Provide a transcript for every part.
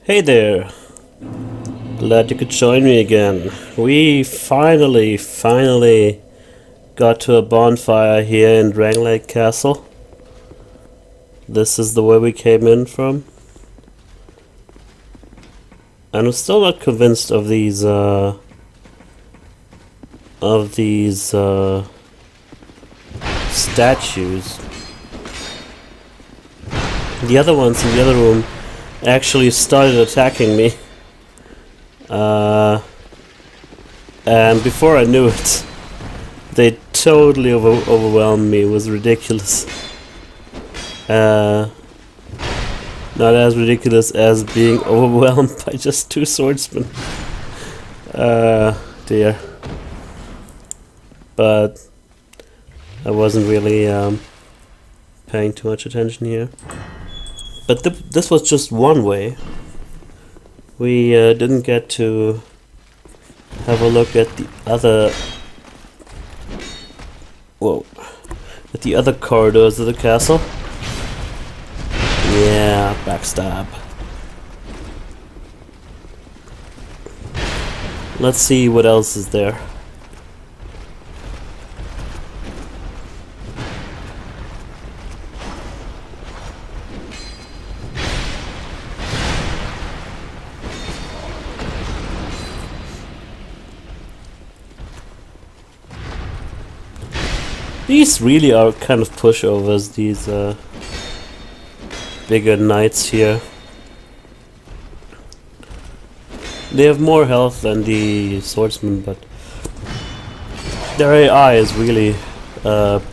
Hey there, glad you could join me again. We finally got to a bonfire here in Drangleic Castle. This is the way we came in from. And I'm still not convinced of these statues. The other ones in the other room actually started attacking me. And before I knew it, they totally overwhelmed me. It was ridiculous. Not as ridiculous as being overwhelmed by just two swordsmen. Dear. But I wasn't really paying too much attention here. But this was just one way. We didn't get to have a look at the other... Whoa. At the other corridors of the castle. Yeah, backstab. Let's see what else is there. These really are kind of pushovers, these bigger knights here. They have more health than the swordsmen, but their AI is really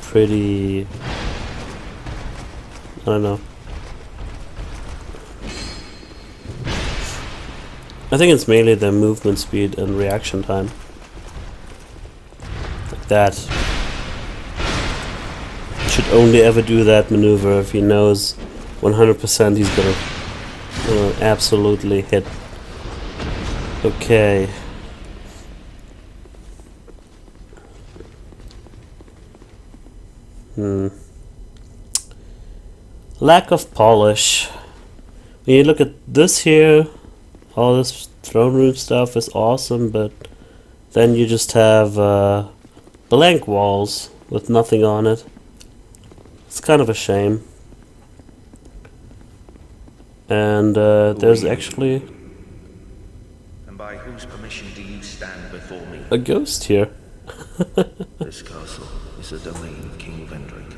pretty... I don't know. I think it's mainly their movement speed and reaction time. Like that. Should only ever do that maneuver if he knows 100% he's gonna absolutely hit. Okay. Lack of polish. When you look at this here, all this throne room stuff is awesome, but then you just have blank walls with nothing on it. It's kind of a shame. And there's actually... And by whose permission do you stand before me? A ghost here. This castle is a domain of King Vendrick.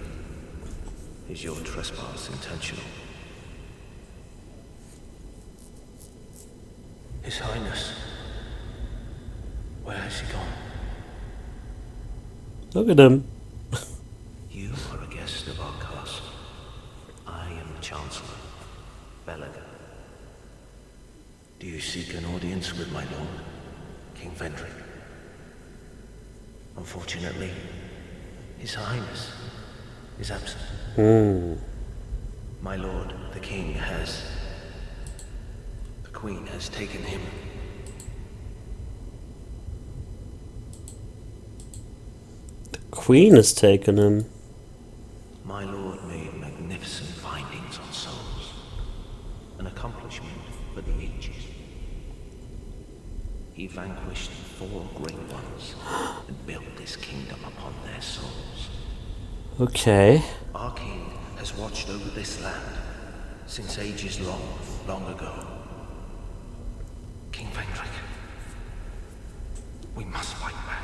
Is your trespass intentional? His Highness. Where has he gone? Look at him. You are a guest of our castle. I am the Chancellor, Belaga. Do you seek an audience with my lord, King Vendrick? Unfortunately, His Highness is absent. My lord, the King has... The Queen has taken him. The Queen has taken him. My lord made magnificent findings on souls, an accomplishment for the ages. He vanquished 4 great ones and built this kingdom upon their souls. Okay. Our king has watched over this land since ages long ago. King Vendrick, we must fight back,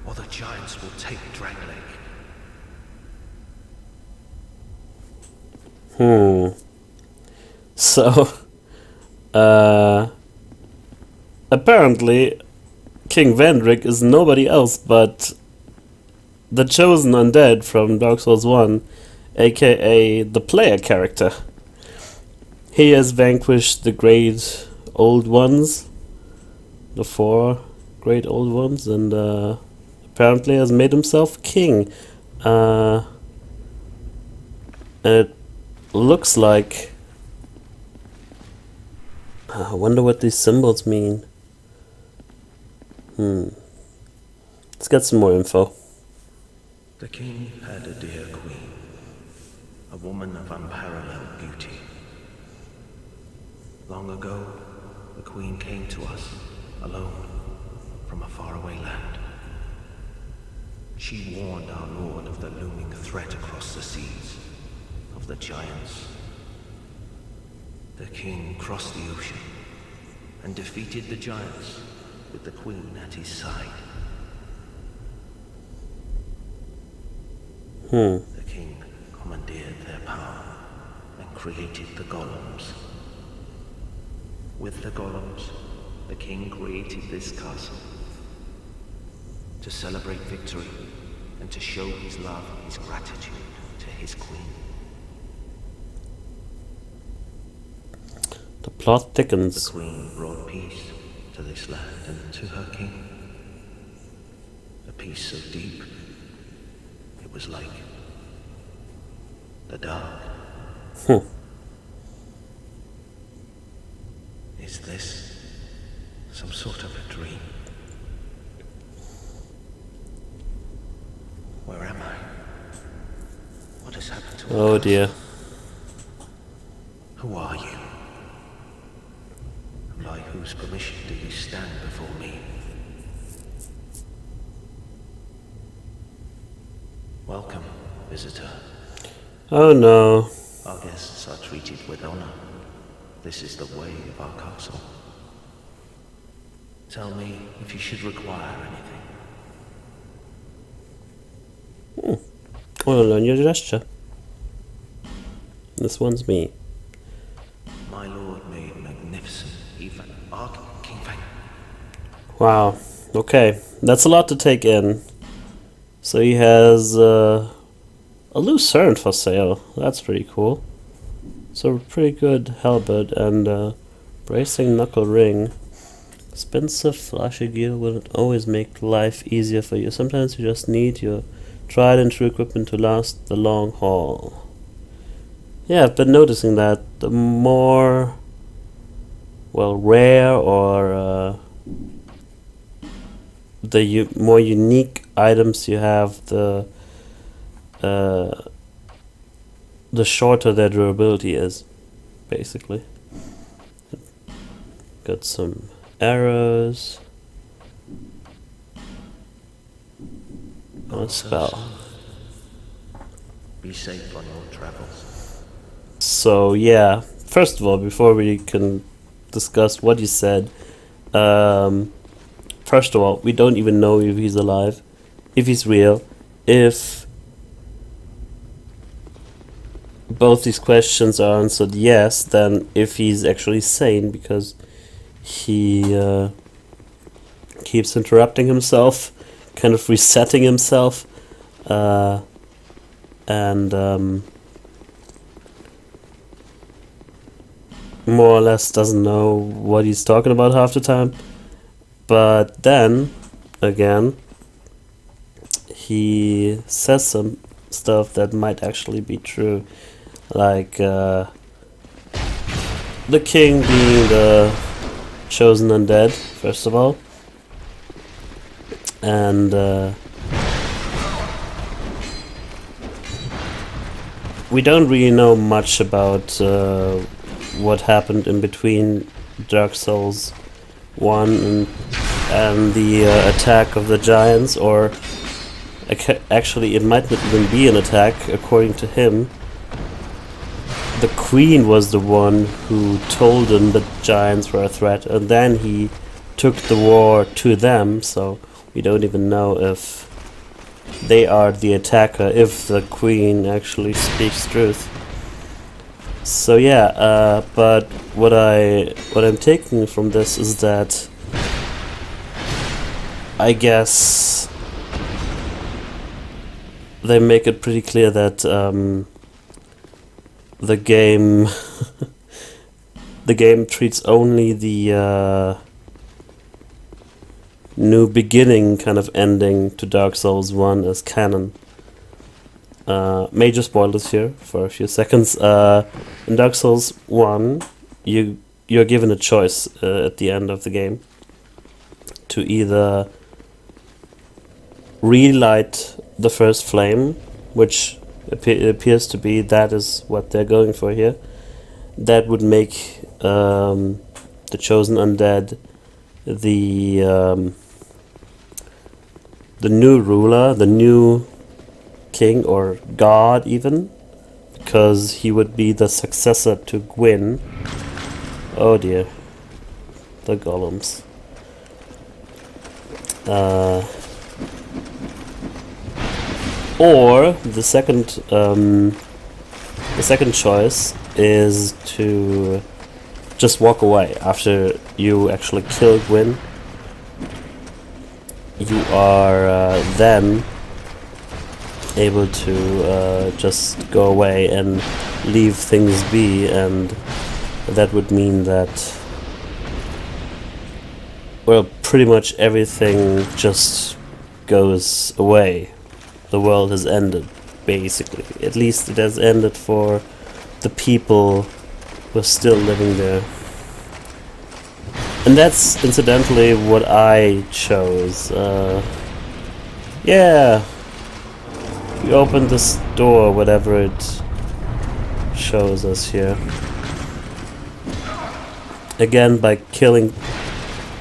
or the giants will take Drangleic. So, apparently, King Vendrick is nobody else but the chosen undead from Dark Souls 1, aka the player character. He has vanquished the great old ones, the 4 great old ones, and apparently has made himself king. And it looks like... I wonder what these symbols mean. Let's get some more info. The king had a dear queen, a woman of unparalleled beauty. Long ago, the Queen came to us, alone, from a faraway land. She warned our Lord of the looming threat across the seas, of the giants. The King crossed the ocean and defeated the giants with the Queen at his side. The King commandeered their power and created the golems. With the golems, the King created this castle to celebrate victory and to show his love and his gratitude to his Queen. The plot The thickens. Queen brought peace to this land and to her King. A peace so deep, it was like the dark. Is this some sort of a dream? Where am I? What has happened to Oh us? dear. Who are you? And by whose permission do you stand before me? Welcome, visitor. Oh no. Our guests are treated with honor. This is the way of our castle. Tell me if you should require anything. Wanna learn your gesture. This one's me. My lord made magnificent, even King Fang. Wow. Okay. That's a lot to take in. So he has a lucerne for sale. That's pretty cool. So pretty good halberd and bracing knuckle ring. Expensive flashy gear will always make life easier for you. Sometimes you just need your tried and true equipment to last the long haul. Yeah, I've been noticing that the more, well, rare or more unique items you have, the shorter their durability is, basically. Got some arrows. A spell. Be safe on your travels. So yeah, first of all, before we can discuss what you said, first of all, we don't even know if he's alive, if he's real, if both these questions are answered yes, then if he's actually sane, because he keeps interrupting himself, kind of resetting himself, and more or less doesn't know what he's talking about half the time. But then, again, he says some stuff that might actually be true. Like, the king being the chosen undead, first of all. And, we don't really know much about what happened in between Dark Souls 1 and the attack of the giants, or actually it might not even be an attack, according to him. The queen was the one who told him the giants were a threat, and then he took the war to them, so we don't even know if they are the attacker, if the queen actually speaks truth. So yeah, but what I'm taking from this is that I guess they make it pretty clear that the game the game treats only the new beginning kind of ending to Dark Souls 1 as canon. Major spoilers here for a few seconds. In Dark Souls 1, you're given a choice at the end of the game to either relight the first flame, which appears to be that is what they're going for here. That would make the chosen undead, the new ruler, the new king or god even, because he would be the successor to Gwyn. Oh dear, the golems. Or the second choice is to just walk away after you actually kill Gwyn. You are then able to just go away and leave things be, and that would mean that, well, pretty much everything just goes away. The world has ended, basically. At least it has ended for the people who are still living there. And that's incidentally what I chose. Yeah, we opened this door, whatever it shows us here. Again, by killing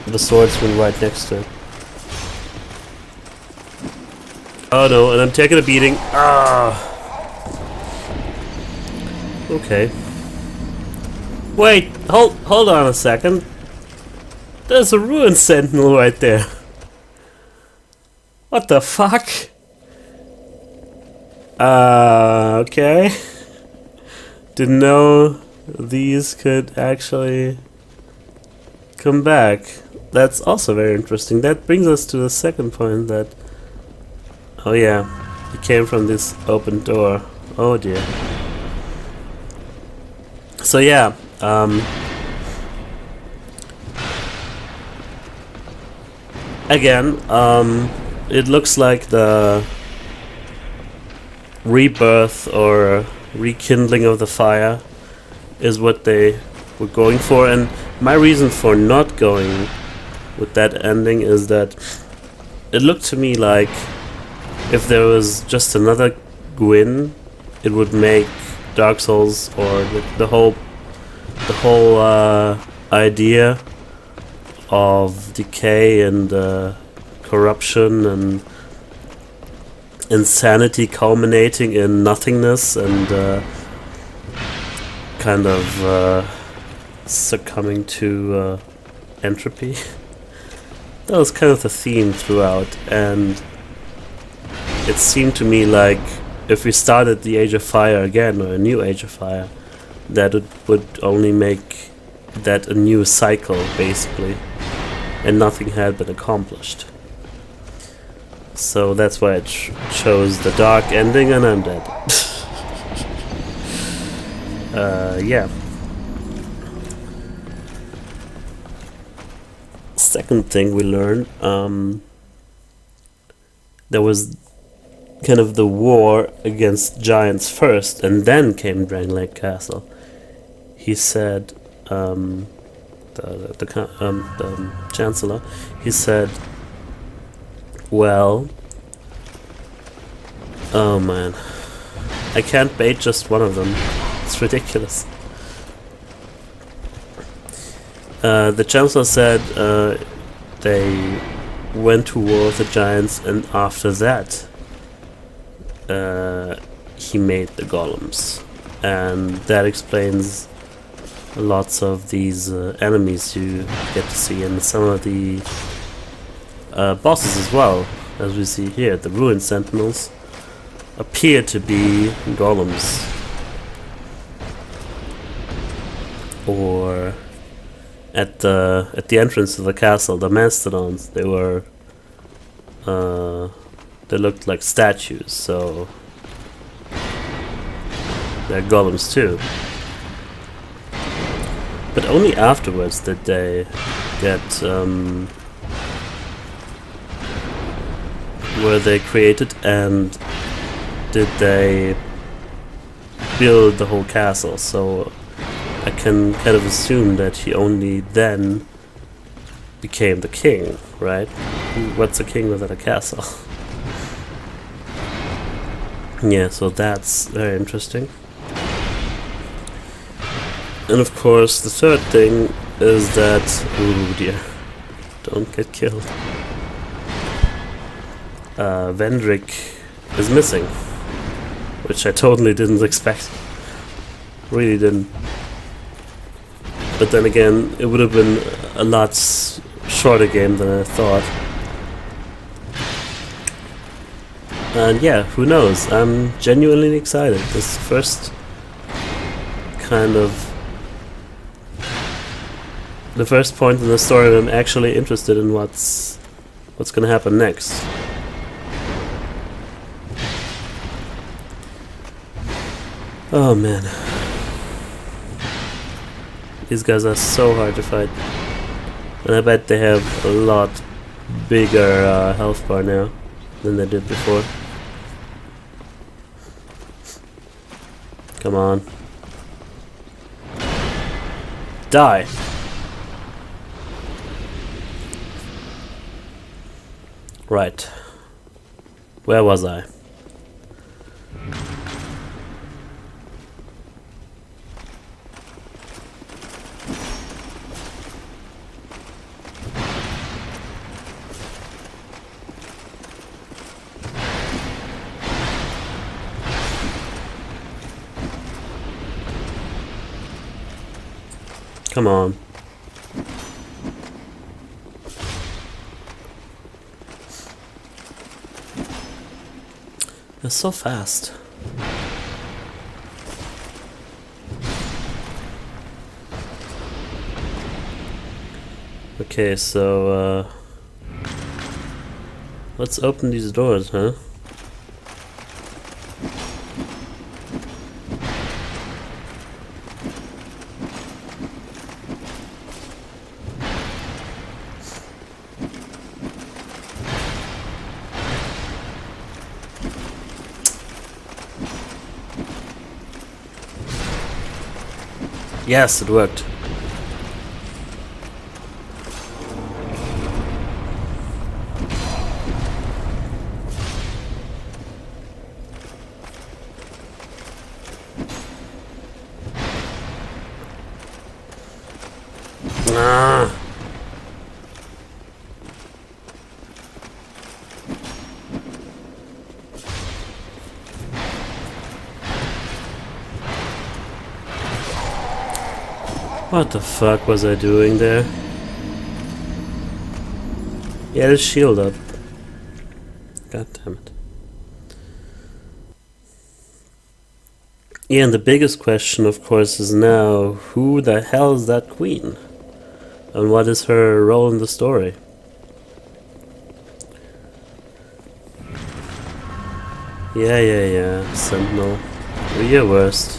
the swordsman right next to it. Oh no, and I'm taking a beating. Ah. Okay. Wait, hold on a second. There's a ruin sentinel right there. What the fuck? Okay. Didn't know these could actually come back. That's also very interesting. That brings us to the second point that... Oh yeah, he came from this open door. Oh dear. So yeah, again, it looks like the rebirth or rekindling of the fire is what they were going for, and my reason for not going with that ending is that it looked to me like if there was just another Gwyn, it would make Dark Souls or the whole idea of decay and corruption and insanity culminating in nothingness and kind of succumbing to entropy. That was kind of the theme throughout, and it seemed to me like if we started the Age of Fire again, or a new Age of Fire, that it would only make that a new cycle, basically, and nothing had been accomplished. So that's why I chose the dark ending, and I'm dead. Yeah. Second thing we learned, there was kind of the war against giants first, and then came Drangleic Castle. He said, the Chancellor, he said, well, oh man, I can't bait just one of them. It's ridiculous. The Chancellor said they went to war with the giants, and after that he made the golems, and that explains lots of these enemies you get to see, and some of the bosses as well, as we see here. The ruined sentinels appear to be golems, or at the entrance to the castle, the mastodons, they were they looked like statues, so they're golems too. But only afterwards did they get were they created, and did they build the whole castle. So I can kind of assume that he only then became the king, right? What's a king without a castle? Yeah, so that's very interesting. And of course, the third thing is that... Ooh dear. Don't get killed. Vendrick is missing. Which I totally didn't expect. Really didn't. But then again, it would have been a lot shorter game than I thought. And yeah, who knows? I'm genuinely excited. This is the first kind of... the first point in the story that I'm actually interested in what's gonna happen next. Oh man. These guys are so hard to fight. And I bet they have a lot bigger health bar now than they did before. Come on. Die! Right. Where was I? Come on. They're so fast. Okay, so let's open these doors, huh? Yes, it worked. Ah. What the fuck was I doing there? Yeah, the shield up. God damn it. Yeah, and the biggest question, of course, is now, who the hell is that queen? And what is her role in the story? Yeah, Sentinel. Do your worst.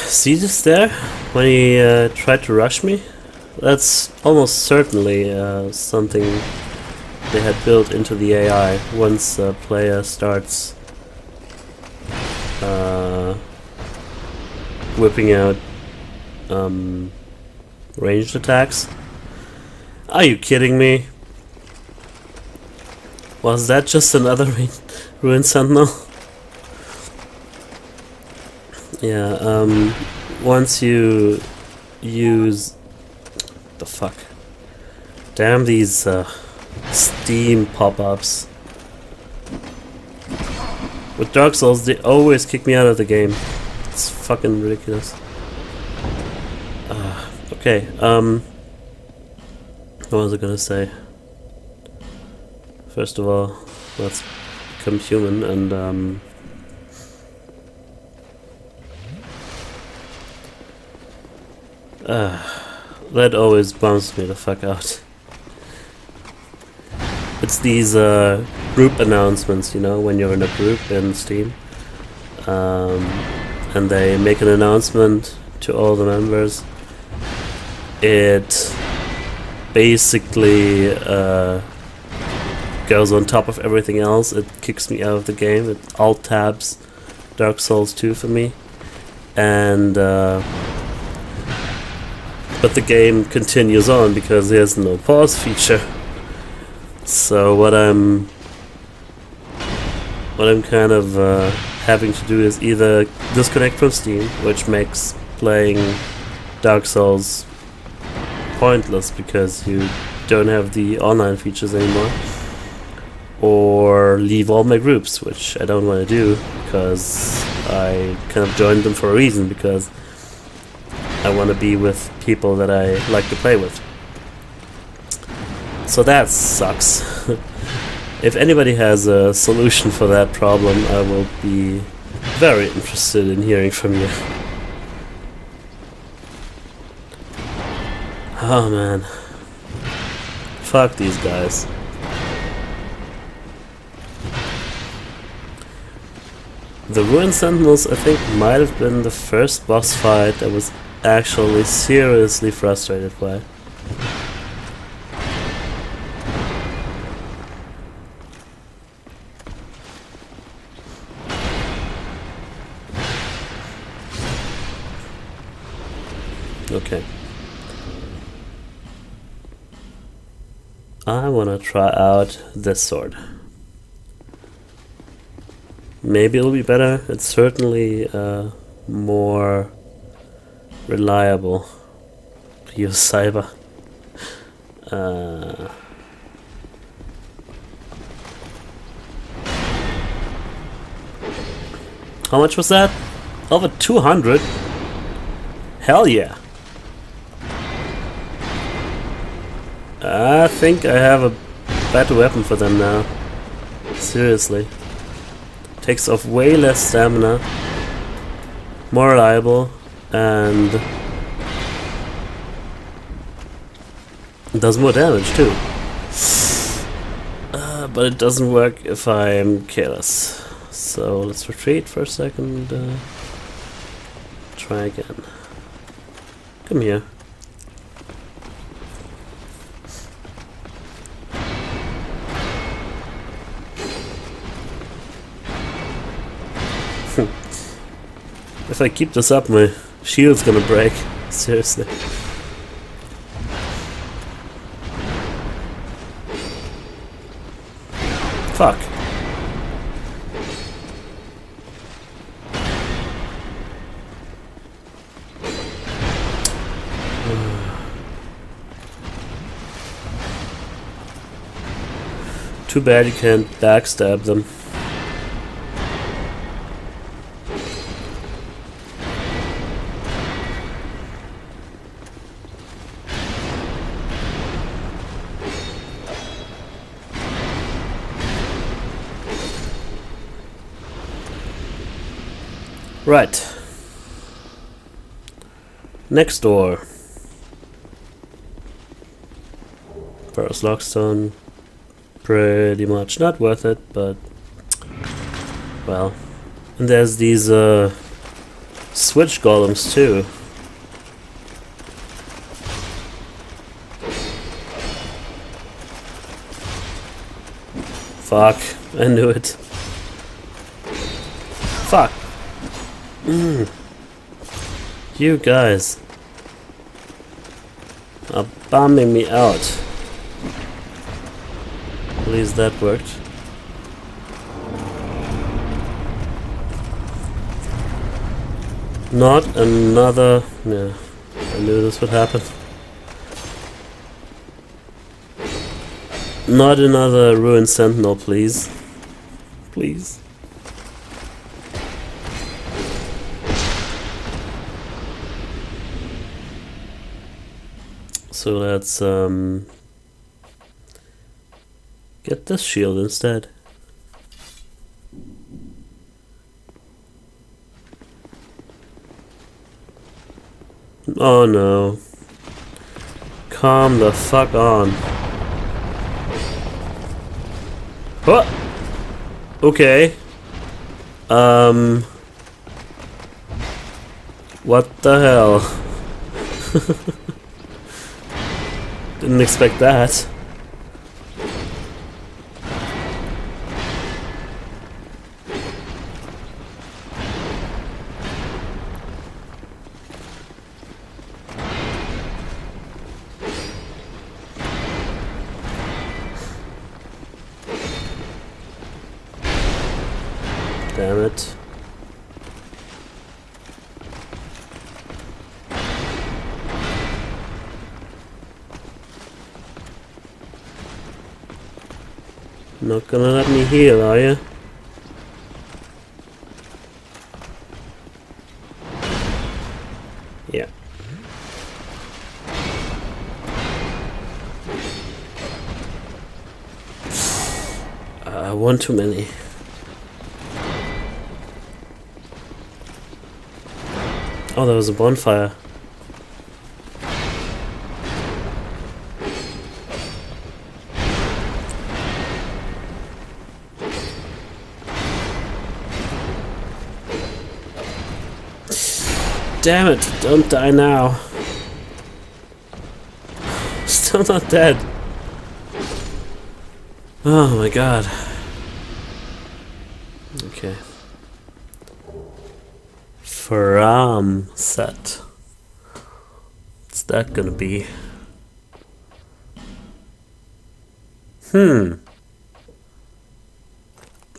See this there? When he tried to rush me? That's almost certainly something they had built into the AI once a player starts whipping out ranged attacks. Are you kidding me? Was that just another Ruined Sentinel? Yeah, once you use... the fuck? Damn these Steam pop-ups. With Dark Souls, they always kick me out of the game. It's fucking ridiculous. Okay, what was I gonna say? First of all, let's become human and that always bums me the fuck out. It's these group announcements, you know, when you're in a group in Steam, and they make an announcement to all the members. It basically goes on top of everything else. It kicks me out of the game. It alt tabs Dark Souls 2 for me, and but the game continues on because there's no pause feature. So what I'm kind of having to do is either disconnect from Steam, which makes playing Dark Souls pointless because you don't have the online features anymore, or leave all my groups, which I don't want to do because I kind of joined them for a reason, because I want to be with people that I like to play with. So that sucks. If anybody has a solution for that problem, I will be very interested in hearing from you. Oh man. Fuck these guys. The Ruined Sentinels, I think, might have been the first boss fight I was actually seriously frustrated by. Okay. I wanna try out this sword. Maybe it'll be better. It's certainly more reliable. Use cyber. How much was that? Over 200? Hell yeah. I think I have a better weapon for them now. Seriously. Takes off way less stamina, more reliable, and does more damage too. But it doesn't work if I'm careless. So let's retreat for a second. Try again. Come here. If I keep this up, my shield's gonna break. Seriously. Fuck. Too bad you can't backstab them. Right. Next door. First Lockstone. Pretty much not worth it, but well. And there's these switch golems too. Fuck, I knew it. Fuck. You guys are bombing me out. At least that worked. Not another... Yeah, I knew this would happen. Not another Ruined Sentinel, please. Please. So let's get this shield instead. Oh no. Calm the fuck on. What? Okay. What the hell? Didn't expect that. Damn it. Not gonna let me heal, are you? Yeah. One too many. Oh, there was a bonfire. Damn it, don't die now. Still not dead. Oh my god. Okay. Faram set. What's that gonna be?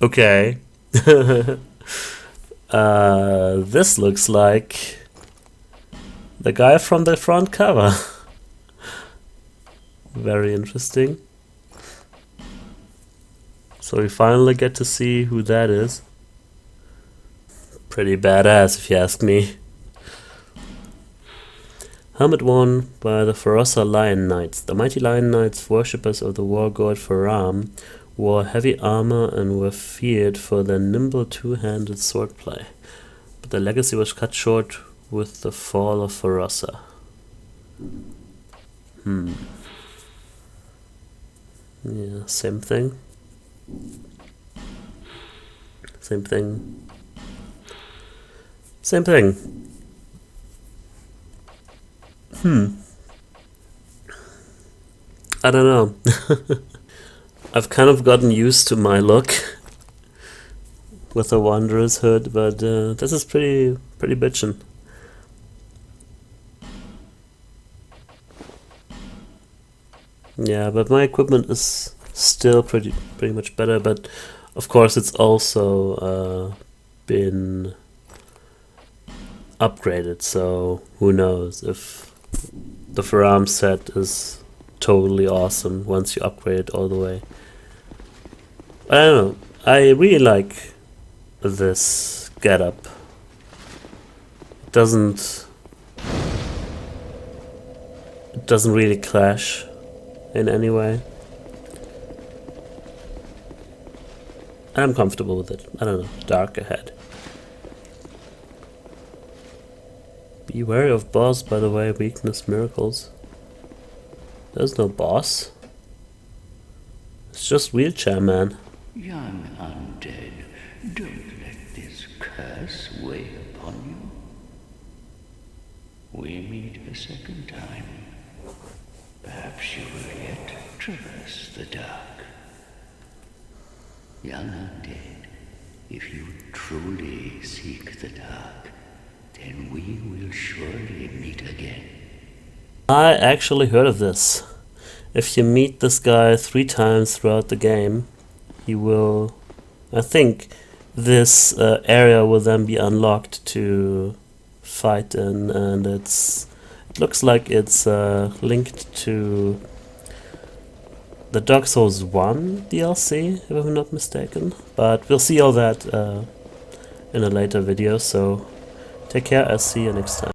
Okay. This looks like the guy from the front cover. Very interesting. So we finally get to see who that is. Pretty badass if you ask me. Helmet worn by the Farosa Lion Knights. The mighty Lion Knights, worshippers of the war god Faram, wore heavy armor and were feared for their nimble two-handed swordplay. But their legacy was cut short with the fall of Farosa. Yeah, same thing. Same thing. Same thing. I don't know. I've kind of gotten used to my look with a Wanderer's hood, but this is pretty bitchin'. Yeah, but my equipment is still pretty much better, but of course it's also been upgraded, so who knows if the Faram set is totally awesome once you upgrade it all the way. I don't know, I really like this getup. It doesn't really clash in any way. And I'm comfortable with it. I don't know, dark ahead. Be wary of boss, by the way, weakness, miracles. There's no boss. It's just wheelchair man. Young undead, don't let this curse weigh upon you. We meet a second time. Perhaps you will yet traverse the dark. Young undead, if you truly seek the dark, then we will surely meet again. I actually heard of this. If you meet this guy 3 times throughout the game, he will... I think this area will then be unlocked to fight in, and it looks like it's linked to the Dark Souls 1 DLC, if I'm not mistaken. But we'll see all that in a later video, so take care, I'll see you next time.